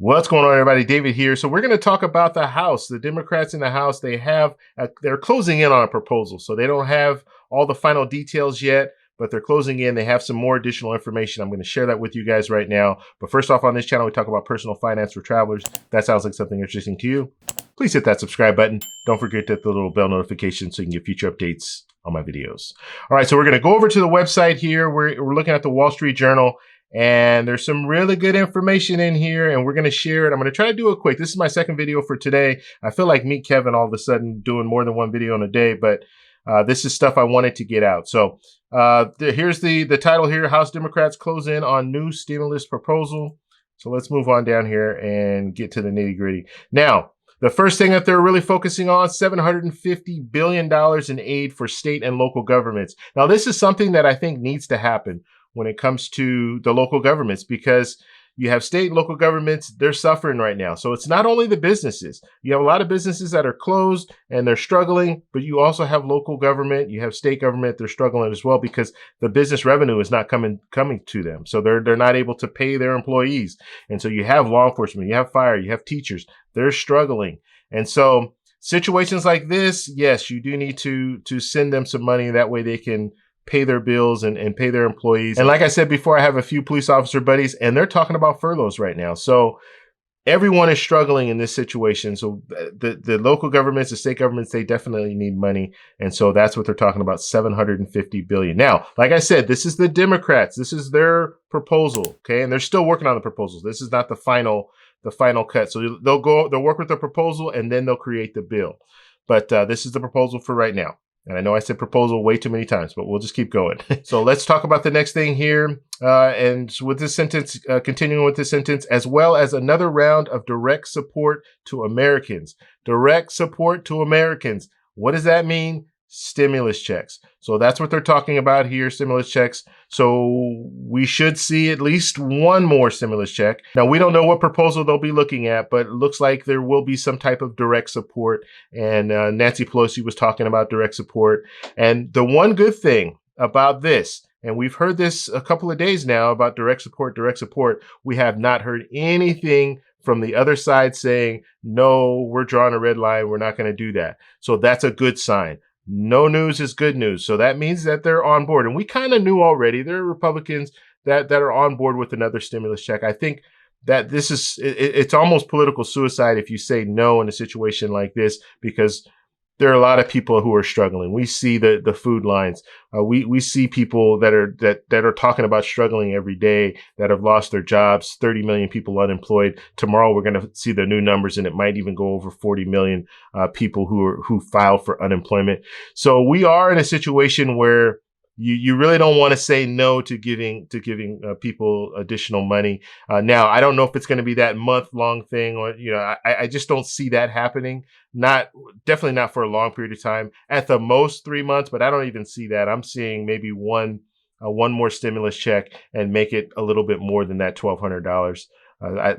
What's going on, everybody? David here. So we're going to talk about the House. The Democrats in the House, they're closing in on a proposal. So they don't have all the final details yet, but they're closing in. They have some more additional information. I'm going to share that with you guys right now. But first off, on this channel, we talk about personal finance for travelers. That sounds like something interesting to you. Please hit that subscribe button. Don't forget to hit the little bell notification so you can get future updates on my videos. All right, so we're going to go over to the website here. We're looking at the Wall Street Journal. And there's some really good information in here, and we're going to share it. I'm going to try to do it quick. This is my second video for today. I feel like Meet Kevin all of a sudden doing more than one video in a day, but this is stuff I wanted to get out. So here's the title here: House Democrats close in on new stimulus proposal. So let's move on down here and get to the nitty gritty. Now, the first thing that they're really focusing on, $750 billion in aid for state and local governments. Now, this is something that I think needs to happen when it comes to the local governments, because you have state and local governments, they're suffering right now. So it's not only the businesses. You have a lot of businesses that are closed and they're struggling, but you also have local government, you have state government, they're struggling as well because the business revenue is not coming to them. So they're not able to pay their employees. And so you have law enforcement, you have fire, you have teachers, they're struggling. And so situations like this, yes, you do need to send them some money. That way they can pay their bills and pay their employees. And like I said before, I have a few police officer buddies and they're talking about furloughs right now. So everyone is struggling in this situation. So the local governments, the state governments, they definitely need money. And so that's what they're talking about, $750 billion. Now, like I said, this is the Democrats. This is their proposal. Okay. And they're still working on the proposals. This is not the final cut. So they'll work with the proposal and then they'll create the bill. But this is the proposal for right now. And I know I said proposal way too many times, but we'll just keep going. So let's talk about the next thing here. And with this sentence, continuing with this sentence, as well as another round of direct support to Americans. Direct support to Americans. What does that mean? Stimulus checks. So that's what they're talking about here, stimulus checks. So we should see at least one more stimulus check. Now, we don't know what proposal they'll be looking at, but it looks like there will be some type of direct support. And Nancy Pelosi was talking about direct support. And the one good thing about this, and we've heard this a couple of days now about direct support, we have not heard anything from the other side saying, no, we're drawing a red line, we're not going to do that. So that's a good sign. No news is good news. So that means that they're on board. And we kind of knew already there are Republicans that are on board with another stimulus check. I think that it's almost political suicide if you say no in a situation like this, because there are a lot of people who are struggling. We see the food lines. We see people that are talking about struggling every day, that have lost their jobs. 30 million people unemployed. Tomorrow we're going to see the new numbers, and it might even go over 40 million people who filed for unemployment. So we are in a situation where you really don't want to say no to giving people additional money. Now, I don't know if it's going to be that month-long thing, or I just don't see that happening. Definitely not for a long period of time. At the most 3 months, but I don't even see that. I'm seeing maybe one more stimulus check and make it a little bit more than that $1,200.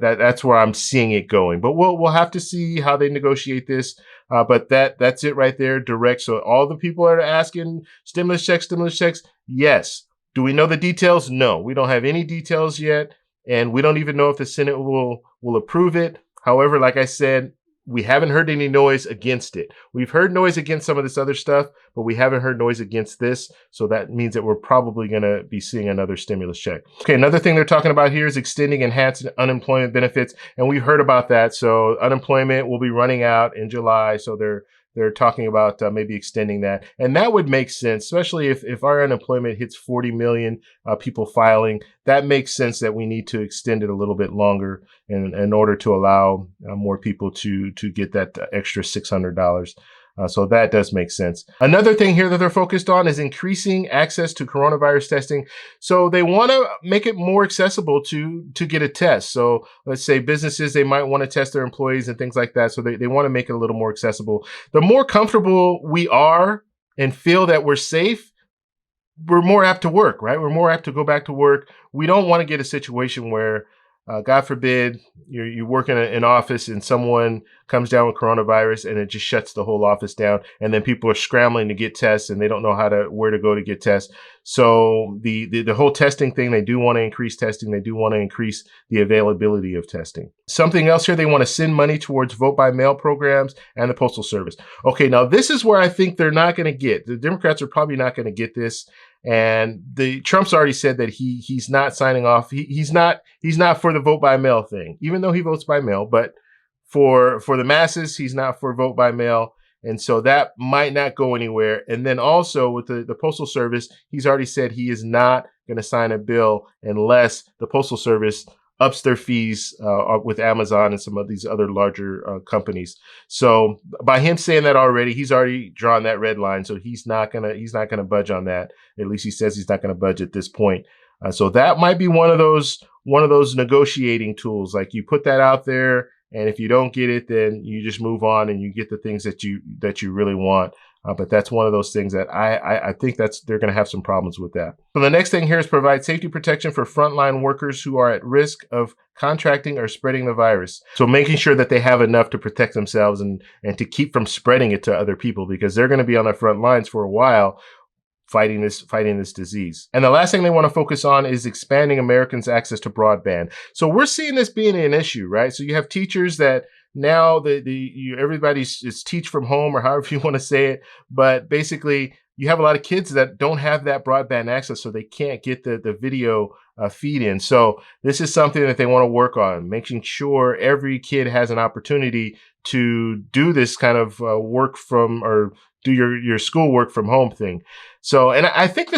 That's where I'm seeing it going. But we'll have to see how they negotiate this. But that's it right there, direct. So all the people that are asking stimulus checks, yes. Do we know the details? No, we don't have any details yet, and we don't even know if the Senate will approve it. However, like I said, we haven't heard any noise against it. We've heard noise against some of this other stuff, but we haven't heard noise against this. So that means that we're probably going to be seeing another stimulus check. Okay, another thing they're talking about here is extending enhanced unemployment benefits. And we've heard about that. So unemployment will be running out in July. So they're talking about maybe extending that. And that would make sense, especially if our unemployment hits 40 million people filing. That makes sense that we need to extend it a little bit longer in order to allow more people to get that extra $600. So that does make sense. Another thing here that they're focused on is increasing access to coronavirus testing. So they want to make it more accessible to get a test. So let's say businesses, they might want to test their employees and things like that. So they want to make it a little more accessible. The more comfortable we are and feel that we're safe, we're more apt to work, right? We're more apt to go back to work. We don't want to get a situation where God forbid you work in an office and someone comes down with coronavirus and it just shuts the whole office down, and then people are scrambling to get tests and they don't know where to go to get tests. So the whole testing thing, they do want to increase testing. They do want to increase the availability of testing. Something else here, they want to send money towards vote by mail programs and the Postal Service. Okay, now this is where I think they're not going to get. The Democrats are probably not going to get this. And Trump's already said that he's not signing off. He's not for the vote by mail thing, even though he votes by mail. But for the masses, he's not for vote by mail, and so that might not go anywhere. And then also with the Postal Service, he's already said he is not going to sign a bill unless the Postal Service ups their fees with Amazon and some of these other larger companies. So by him saying that already, he's already drawn that red line. So he's not gonna budge on that. At least he says he's not gonna budge at this point. So that might be one of those negotiating tools. Like you put that out there, and if you don't get it, then you just move on and you get the things that you really want. But that's one of those things that I think they're going to have some problems with that. So the next thing here is provide safety protection for frontline workers who are at risk of contracting or spreading the virus. So making sure that they have enough to protect themselves and to keep from spreading it to other people, because they're going to be on the front lines for a while fighting this disease. And the last thing they want to focus on is expanding Americans' access to broadband. So we're seeing this being an issue, right? So you have teachers that now everybody's teach from home, or however you want to say it, but basically you have a lot of kids that don't have that broadband access, so they can't get the video feed in. So this is something that they want to work on, making sure every kid has an opportunity to do this kind of work from, or do your school work from home thing. So, and I think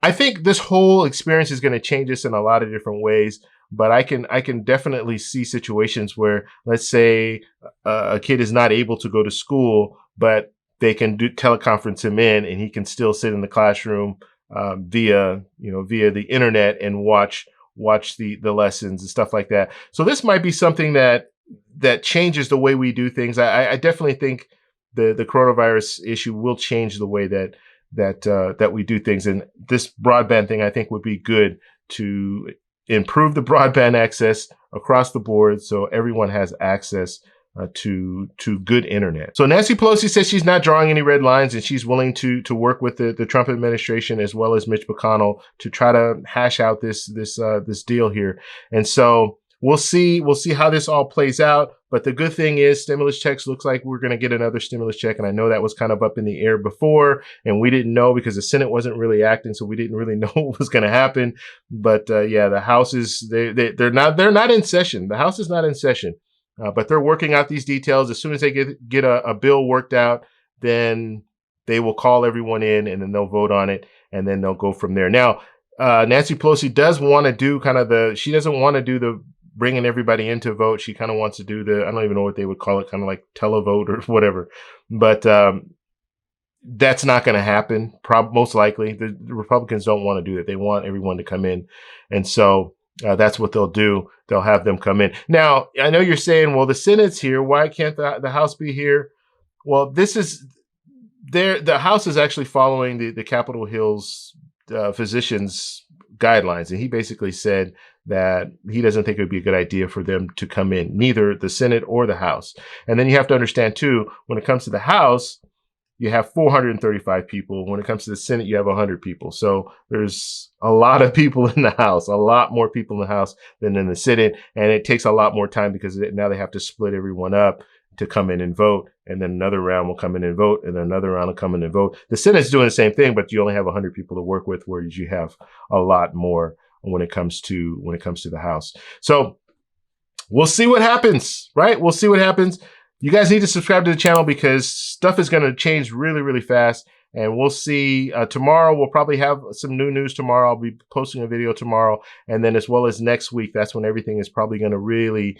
I think this whole experience is going to change us in a lot of different ways. But I can definitely see situations where, let's say, a kid is not able to go to school, but they can teleconference him in, and he can still sit in the classroom via the internet and watch the lessons and stuff like that. So this might be something that changes the way we do things. I definitely think the coronavirus issue will change the way that we do things, and this broadband thing I think would be good to improve the broadband access across the board so everyone has access to good internet. So Nancy Pelosi says she's not drawing any red lines, and she's willing to work with the Trump administration as well as Mitch McConnell to try to hash out this deal here. And so we'll see how this all plays out. But the good thing is stimulus checks, looks like we're going to get another stimulus check. And I know that was kind of up in the air before, and we didn't know because the Senate wasn't really acting. So we didn't really know what was going to happen. But yeah, the House is, they're not in session. The House is not in session, but they're working out these details. As soon as they get a bill worked out, then they will call everyone in, and then they'll vote on it, and then they'll go from there. Now, Nancy Pelosi does want to do she doesn't want to do the bringing everybody in to vote. She kind of wants to do I don't even know what they would call it, kind of like televote or whatever. But that's not going to happen. Most likely, the Republicans don't want to do that. They want everyone to come in, and so that's what they'll do. They'll have them come in. Now, I know you're saying, well, the Senate's here. Why can't the House be here? Well, the House is actually following the Capitol Hill's physicians' guidelines, and he basically said that he doesn't think it would be a good idea for them to come in, neither the Senate or the House. And then you have to understand too, when it comes to the House, you have 435 people. When it comes to the Senate, you have 100 people. So there's a lot of people in the House, a lot more people in the House than in the Senate. And it takes a lot more time because now they have to split everyone up to come in and vote. And then another round will come in and vote, and then another round will come in and vote. The Senate's doing the same thing, but you only have 100 people to work with, whereas you have a lot more when it comes to the House. So we'll see what happens, right? We'll see what happens. You guys need to subscribe to the channel because stuff is going to change really, really fast. And we'll see tomorrow. We'll probably have some new news tomorrow. I'll be posting a video tomorrow. And then as well as next week, that's when everything is probably going to really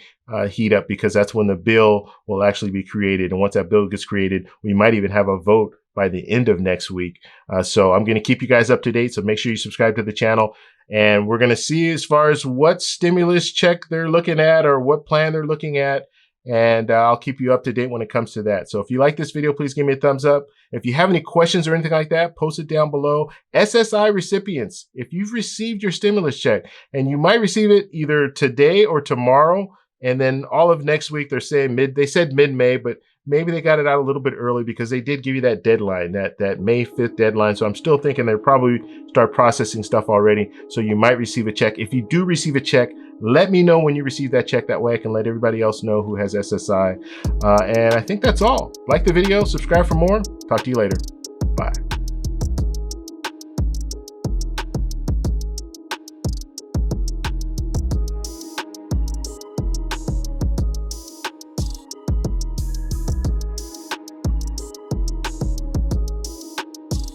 heat up, because that's when the bill will actually be created. And once that bill gets created, we might even have a vote by the end of next week. So I'm going to keep you guys up to date. So make sure you subscribe to the channel. And we're going to see as far as what stimulus check they're looking at or what plan they're looking at. and I'll keep you up to date when it comes to that. So if you like this video, please give me a thumbs up. If you have any questions or anything like that, post it down below. SSI recipients, if you've received your stimulus check, and you might receive it either today or tomorrow, and then all of next week, they're saying they said mid-May, but maybe they got it out a little bit early because they did give you that deadline, that May 5th deadline. So I'm still thinking they'll probably start processing stuff already. So you might receive a check. If you do receive a check, let me know when you receive that check. That way I can let everybody else know who has SSI. And I think that's all. Like the video, subscribe for more. Talk to you later. Bye.